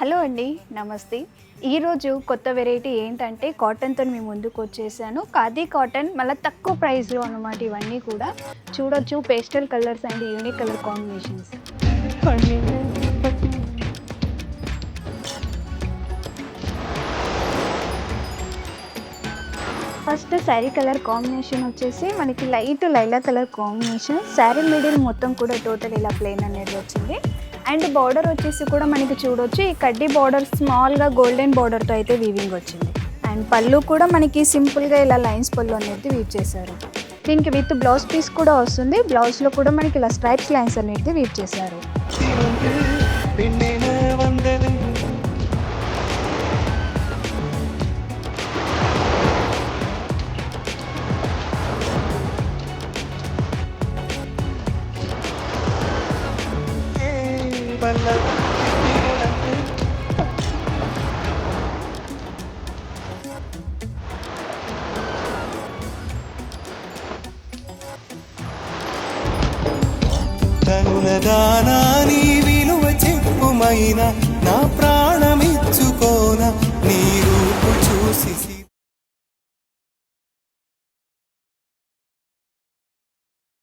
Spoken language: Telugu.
హలో అండి, నమస్తే. ఈరోజు కొత్త వెరైటీ ఏంటంటే కాటన్తో మీ ముందుకు వచ్చేసాను. ఖాదీ కాటన్ మళ్ళీ తక్కువ ప్రైస్లో అనమాట. ఇవన్నీ కూడా చూడొచ్చు, pastel colours and unique colour combinations. First sari colour combination వచ్చేసి మనకి light Laila colour combination. Sari middle మొత్తం కూడా టోటల్ ఇలా ప్లెయిన్ అనేది వచ్చింది. అండ్ బార్డర్ వచ్చేసి కూడా మనకి చూడొచ్చు, ఈ కడ్డీ బార్డర్ స్మాల్గా గోల్డెన్ బార్డర్తో అయితే వీవింగ్ వచ్చింది. అండ్ పళ్ళు కూడా మనకి సింపుల్గా ఇలా లైన్స్ పళ్ళు అనేది వీవ్ చేశారు. దీనికి విత్ బ్లౌజ్ పీస్ కూడా వస్తుంది. బ్లౌజ్లో కూడా మనకి ఇలా స్ట్రైప్స్ లైన్స్ అనేది వీవ్ చేశారు. దానా నీ విలువ చెప్పుమైన నా ప్రాణమిచ్చుకోన నీ రూపు చూసి